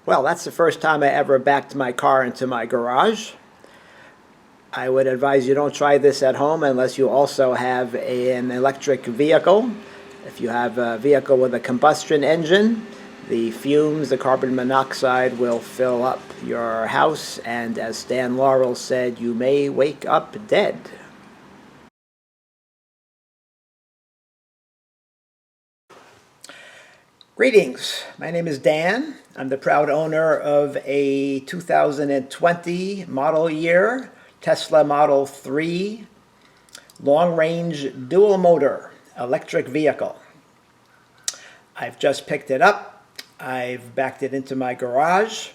Well, that's the first time I ever backed my car into my garage. I would advise you don't try this at home unless you also have an electric vehicle. If you have a vehicle with a combustion engine, the fumes, the carbon monoxide will fill up your house, and as Stan Laurel said, you may wake up dead. Greetings, my name is Dan. I'm the proud owner of a 2020 model year Tesla Model 3 long-range dual motor electric vehicle. I've just picked it up. I've backed it into my garage,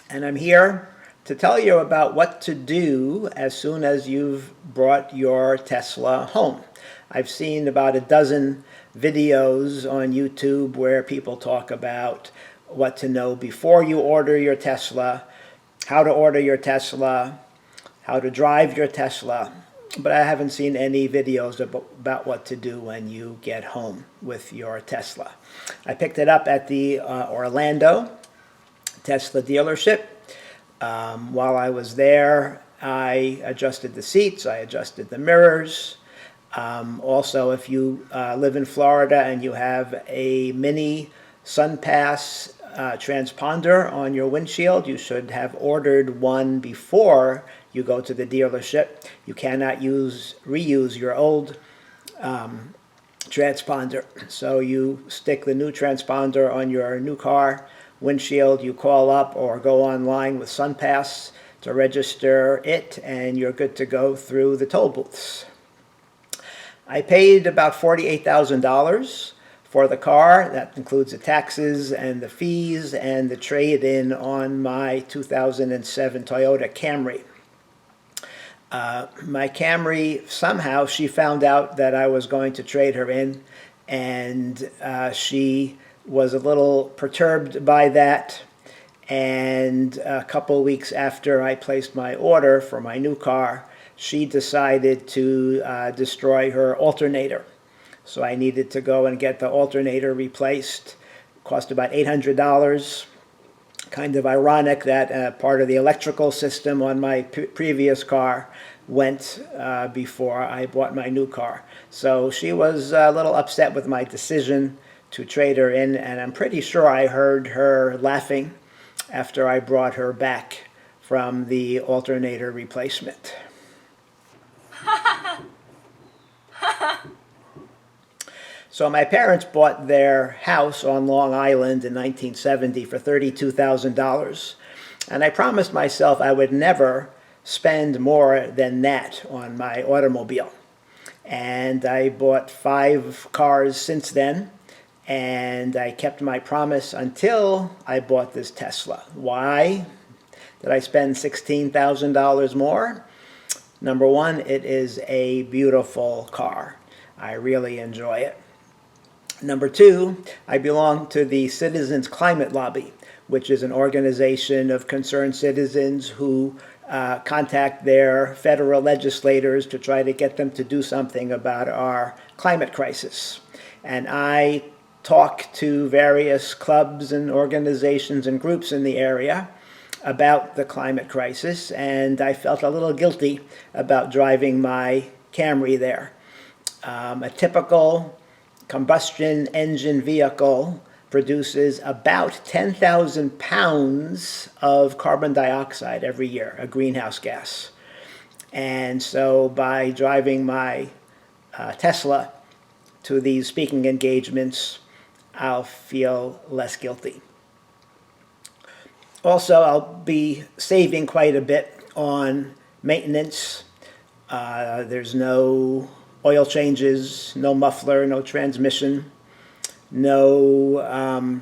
and I'm here to tell you about what to do as soon as you've brought your Tesla home. I've seen about a dozen videos on YouTube where people talk about what to know before you order your Tesla, how to order your Tesla, how to drive your Tesla, but I haven't seen any videos about what to do when you get home with your Tesla. I picked it up at the Orlando Tesla dealership. While I was there, I adjusted the seats, I adjusted the mirrors. Also, if you live in Florida and you have a mini SunPass transponder on your windshield, you should have ordered one before you go to the dealership. You cannot reuse your old transponder. So you stick the new transponder on your new car windshield, you call up or go online with SunPass to register it, and you're good to go through the toll booths. I paid about $48,000 for the car. That includes the taxes and the fees and the trade-in on my 2007 Toyota Camry. My Camry, somehow she found out that I was going to trade her in, and she was a little perturbed by that. And a couple weeks after I placed my order for my new car, she decided to destroy her alternator. So I needed to go and get the alternator replaced. It cost about $800. Kind of ironic that part of the electrical system on my previous car went before I bought my new car. So she was a little upset with my decision to trade her in, and I'm pretty sure I heard her laughing after I brought her back from the alternator replacement. So my parents bought their house on Long Island in 1970 for $32,000, and I promised myself I would never spend more than that on my automobile. And I bought 5 cars since then, and I kept my promise until I bought this Tesla. Why did I spend $16,000 more? Number one, it is a beautiful car. I really enjoy it. Number two, I belong to the Citizens Climate Lobby, which is an organization of concerned citizens who contact their federal legislators to try to get them to do something about our climate crisis. And I talk to various clubs and organizations and groups in the area about the climate crisis, and I felt a little guilty about driving my Camry there. A typical combustion engine vehicle produces about 10,000 pounds of carbon dioxide every year, a greenhouse gas. And so by driving my Tesla to these speaking engagements, I'll feel less guilty. Also, I'll be saving quite a bit on maintenance. There's no oil changes, no muffler, no transmission, no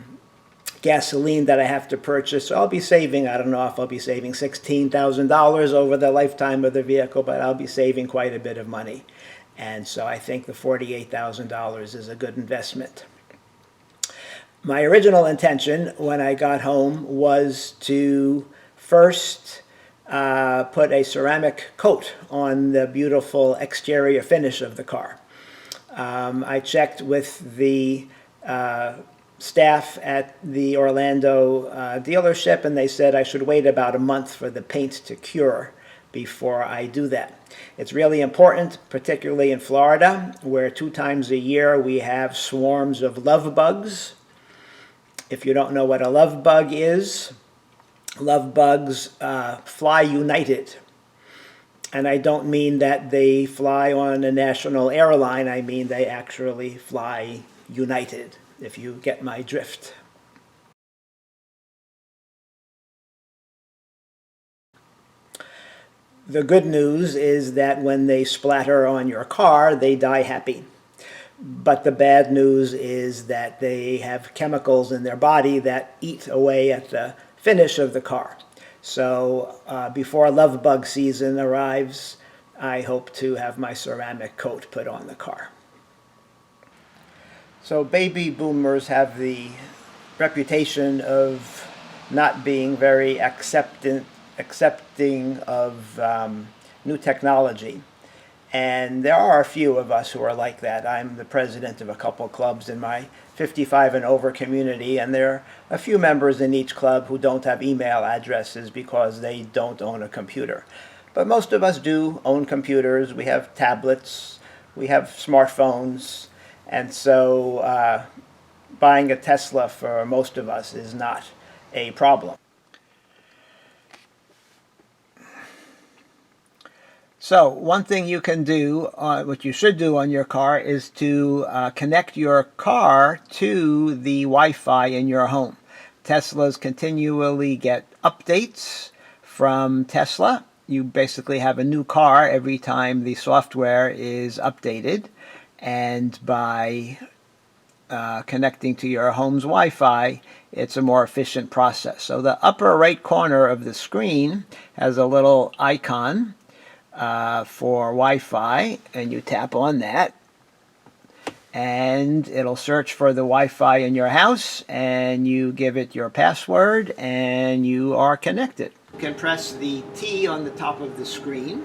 gasoline that I have to purchase. So I'll be saving, I don't know if I'll be saving $16,000 over the lifetime of the vehicle, but I'll be saving quite a bit of money. And so I think the $48,000 is a good investment. My original intention when I got home was to first put a ceramic coat on the beautiful exterior finish of the car. I checked with the staff at the Orlando dealership, and they said I should wait about a month for the paint to cure before I do that. It's really important, particularly in Florida, where 2 times a year we have swarms of love bugs. If you don't know what a love bug is, love bugs fly united. And I don't mean that they fly on a national airline, I mean they actually fly united, if you get my drift. The good news is that when they splatter on your car, they die happy. But the bad news is that they have chemicals in their body that eat away at the finish of the car. So before love bug season arrives, I hope to have my ceramic coat put on the car. So baby boomers have the reputation of not being very accepting of new technology. And there are a few of us who are like that. I'm the president of a couple clubs in my 55 and over community, and there are a few members in each club who don't have email addresses because they don't own a computer. But most of us do own computers. We have tablets, we have smartphones, and so buying a Tesla for most of us is not a problem. So one thing you can do, what you should do on your car, is to connect your car to the Wi-Fi in your home. Teslas continually get updates from Tesla. You basically have a new car every time the software is updated, and by connecting to your home's Wi-Fi, it's a more efficient process. So the upper right corner of the screen has a little icon for Wi-Fi, and you tap on that and it'll search for the Wi-Fi in your house, and you give it your password and you are connected. You can press the T on the top of the screen,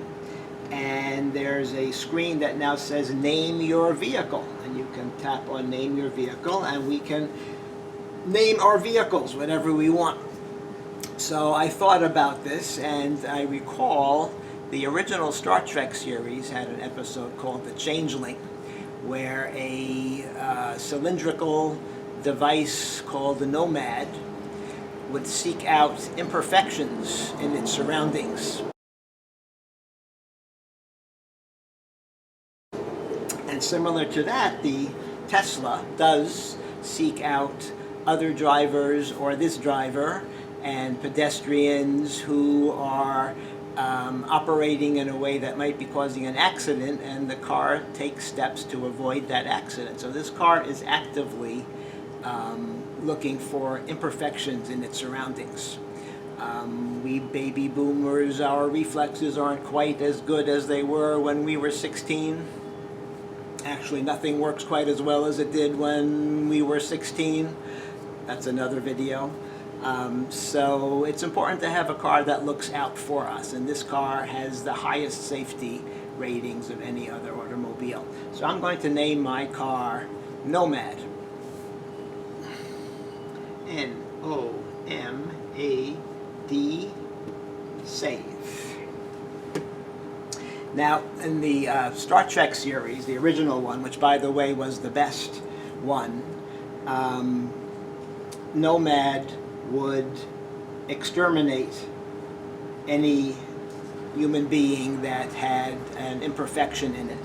and there's a screen that now says name your vehicle, and you can tap on name your vehicle, and we can name our vehicles whatever we want. So I thought about this, and I recall the original Star Trek series had an episode called The Changeling, where a cylindrical device called the Nomad would seek out imperfections in its surroundings. And similar to that, the Tesla does seek out other drivers or this driver and pedestrians who are operating in a way that might be causing an accident, and the car takes steps to avoid that accident. So this car is actively looking for imperfections in its surroundings. We baby boomers, our reflexes aren't quite as good as they were when we were 16. Actually, nothing works quite as well as it did when we were 16. That's another video. So it's important to have a car that looks out for us, and this car has the highest safety ratings of any other automobile. So I'm going to name my car Nomad. N-O-M-A-D, save. Now, in the Star Trek series, the original one, which by the way was the best one, Nomad would exterminate any human being that had an imperfection in it.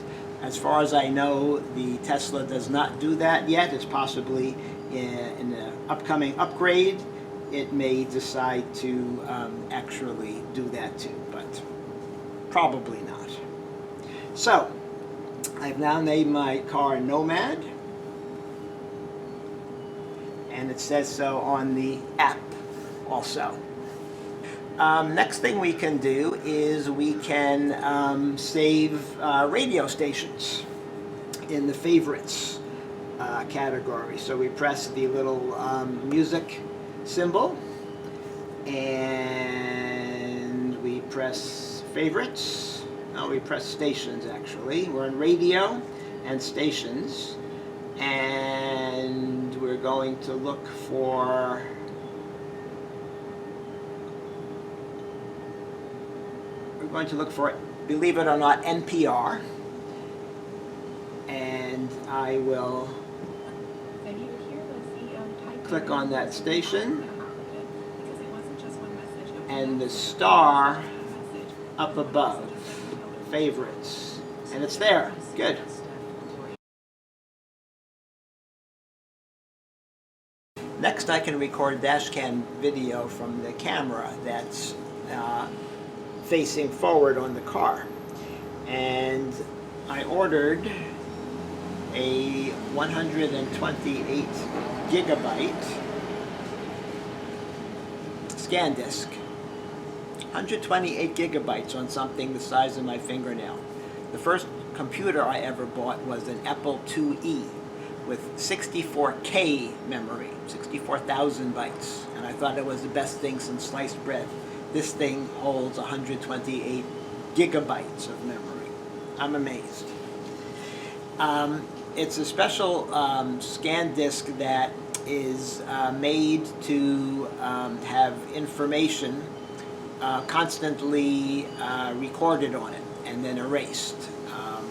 As far as I know, the Tesla does not do that yet. It's possibly in an upcoming upgrade, it may decide to actually do that too, but probably not. So, I've now named my car Nomad, and it says so on the app also. Next thing we can do is we can save radio stations in the favorites category. So we press the little music symbol, and we press favorites. No, we press stations actually. We're in radio and stations, and we're going to look for believe it or not, NPR, and I will click on that station, and the star up above, favorites, and it's there. Good. Next, I can record dashcam video from the camera that's facing forward on the car. And I ordered a 128 gigabyte scan disk. 128 gigabytes on something the size of my fingernail. The first computer I ever bought was an Apple IIe with 64K memory, 64,000 bytes, and I thought it was the best thing since sliced bread. This thing holds 128 gigabytes of memory. I'm amazed. It's a special scan disk that is made to have information constantly recorded on it and then erased.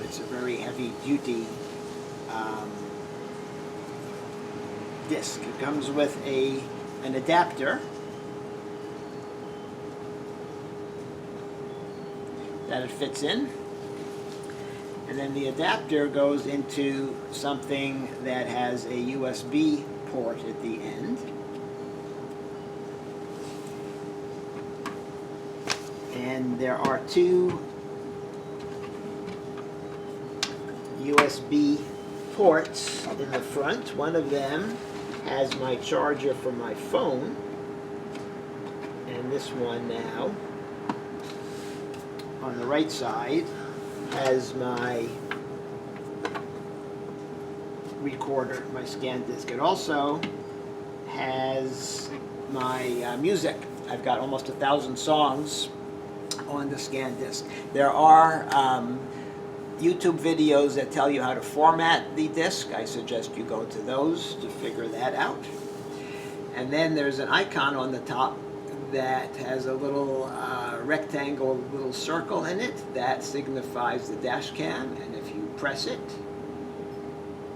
It's a very heavy-duty disk. It comes with an adapter that it fits in, and then the adapter goes into something that has a USB port at the end, and there are two USB ports in the front. One of them has my charger for my phone, and this one now on the right side has my recorder, my scan disk. It also has my music. I've got almost 1,000 songs on the scan disk. There are YouTube videos that tell you how to format the disk. I suggest you go to those to figure that out. And then there's an icon on the top that has a little rectangle, little circle in it that signifies the dash cam, and if you press it,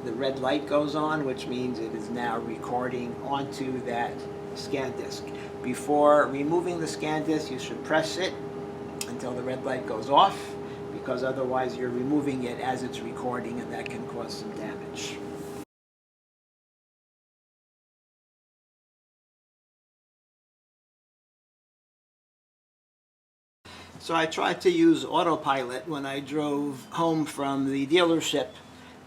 the red light goes on, which means it is now recording onto that scan disk. Before removing the scan disk, you should press it until the red light goes off, because otherwise you're removing it as it's recording, and that can cause some damage. So I tried to use autopilot when I drove home from the dealership,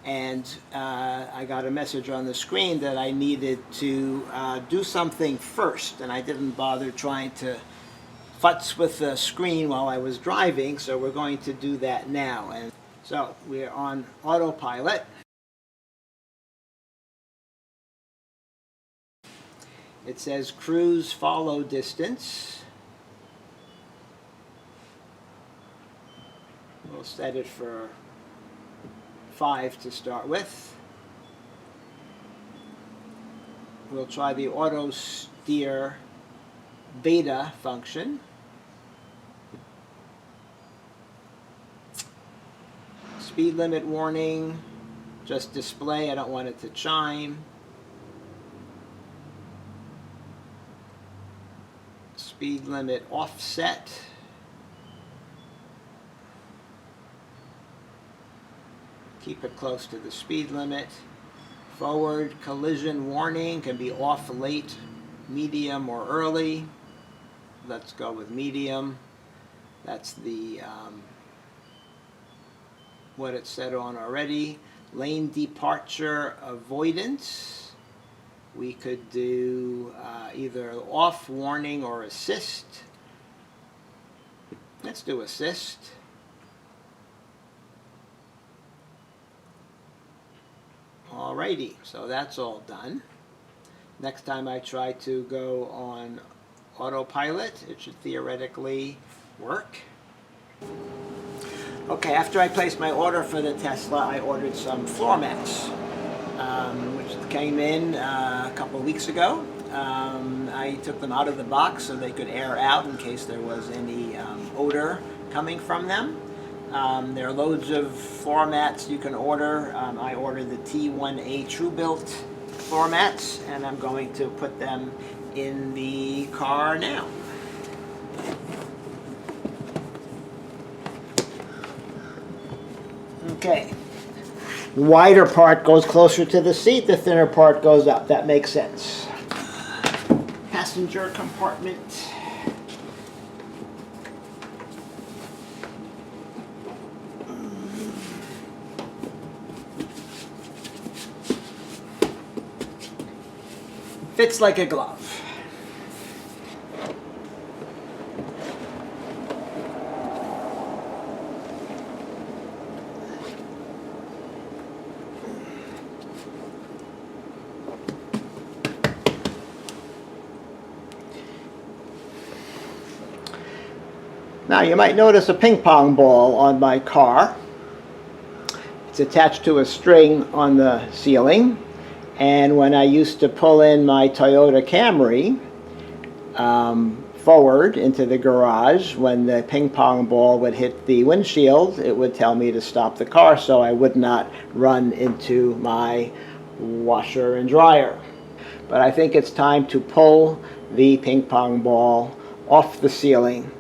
and I got a message on the screen that I needed to do something first, and I didn't bother trying to futz with the screen while I was driving, so we're going to do that now. And so we're on autopilot. It says cruise follow distance. We'll set it for 5 to start with. We'll try the auto steer beta function. Speed limit warning, just display, I don't want it to chime. Speed limit offset. Keep it close to the speed limit. Forward collision warning can be off late, medium, or early. Let's go with medium. That's the what it said on already. Lane departure avoidance. We could do either off warning or assist. Let's do assist. Alrighty, so that's all done. Next time I try to go on autopilot, it should theoretically work. Okay, after I placed my order for the Tesla, I ordered some floor mats, which came in a couple of weeks ago. I took them out of the box so they could air out in case there was any odor coming from them. There are loads of floor mats you can order. I ordered the T1A TrueBuilt floor mats, and I'm going to put them in the car now. Okay. The wider part goes closer to the seat, the thinner part goes up. That makes sense. Passenger compartment. Fits like a glove. Now you might notice a ping pong ball on my car. It's attached to a string on the ceiling, and when I used to pull in my Toyota Camry forward into the garage, when the ping pong ball would hit the windshield, it would tell me to stop the car so I would not run into my washer and dryer. But I think it's time to pull the ping pong ball off the ceiling.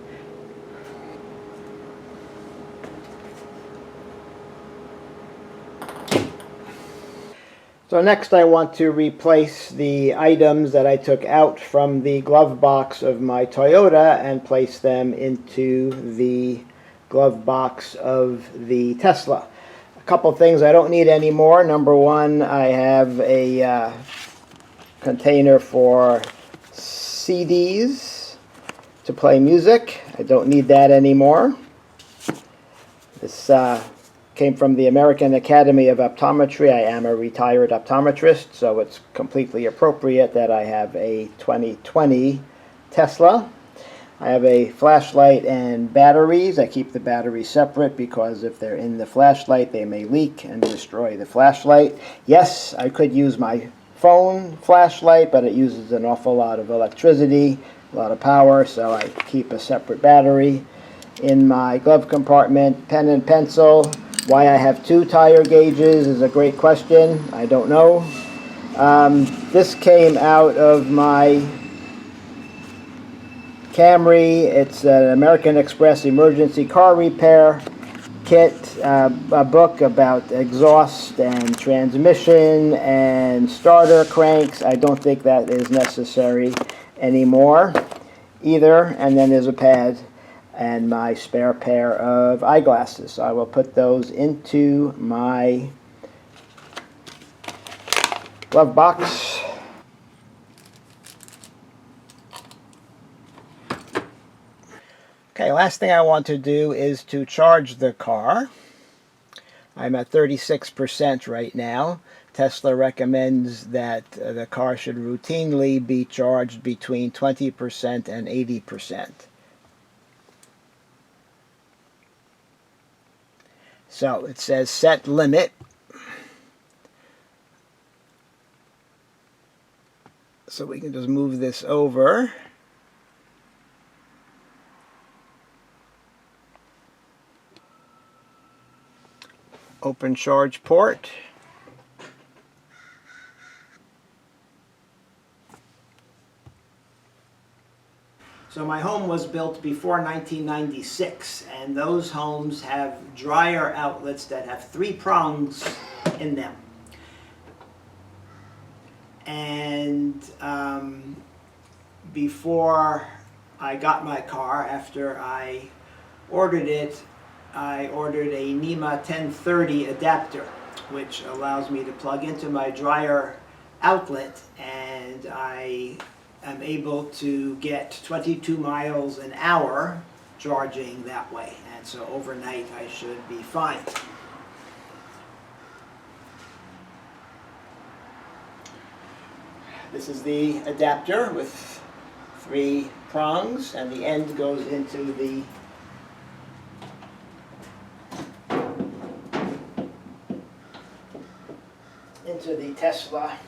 So next I want to replace the items that I took out from the glove box of my Toyota and place them into the glove box of the Tesla. A couple things I don't need anymore. Number one, I have a container for CDs to play music. I don't need that anymore. This came from the American Academy of Optometry. I am a retired optometrist, so it's completely appropriate that I have a 2020 Tesla. I have a flashlight and batteries. I keep the batteries separate because if they're in the flashlight, they may leak and destroy the flashlight. Yes, I could use my phone flashlight, but it uses an awful lot of electricity, a lot of power, so I keep a separate battery. In my glove compartment, pen and pencil. Why I have two tire gauges is a great question. I don't know. This came out of my Camry. It's an American Express emergency car repair kit, a book about exhaust and transmission and starter cranks. I don't think that is necessary anymore either. And then there's a pad and my spare pair of eyeglasses. So I will put those into my glove box. Okay, last thing I want to do is to charge the car. I'm at 36% right now. Tesla recommends that the car should routinely be charged between 20% and 80%. So it says set limit. So we can just move this over. Open charge port. So my home was built before 1996, and those homes have dryer outlets that have 3 prongs in them. And before I got my car, after I ordered it, I ordered a NEMA 1030 adapter, which allows me to plug into my dryer outlet, and I am able to get 22 miles an hour charging that way. And so overnight I should be fine. This is the adapter with 3 prongs, and the end goes into the Tesla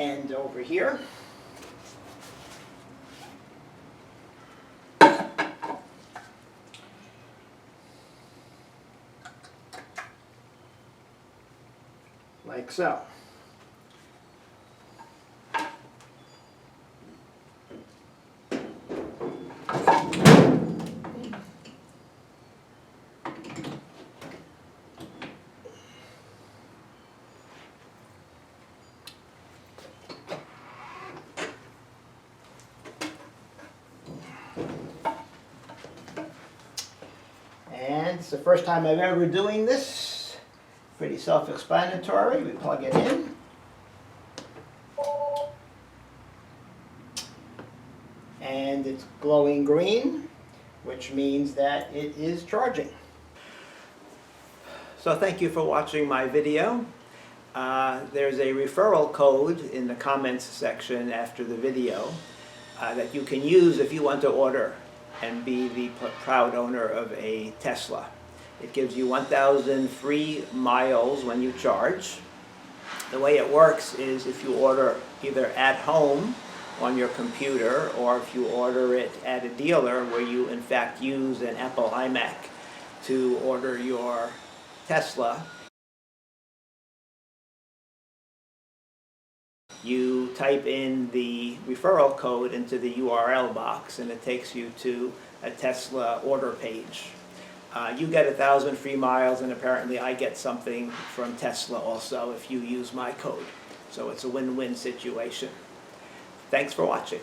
end over here. Like so. And it's the first time I've ever doing this. Pretty self-explanatory. We plug it in. And it's glowing green, which means that it is charging. So thank you for watching my video. There's a referral code in the comments section after the video that you can use if you want to order and be the proud owner of a Tesla. It gives you 1,000 free miles when you charge. The way it works is if you order either at home on your computer or if you order it at a dealer where you in fact use an Apple iMac to order your Tesla, you type in the referral code into the URL box and it takes you to a Tesla order page. You get 1,000 free miles, and apparently I get something from Tesla also if you use my code. So it's a win-win situation. Thanks for watching.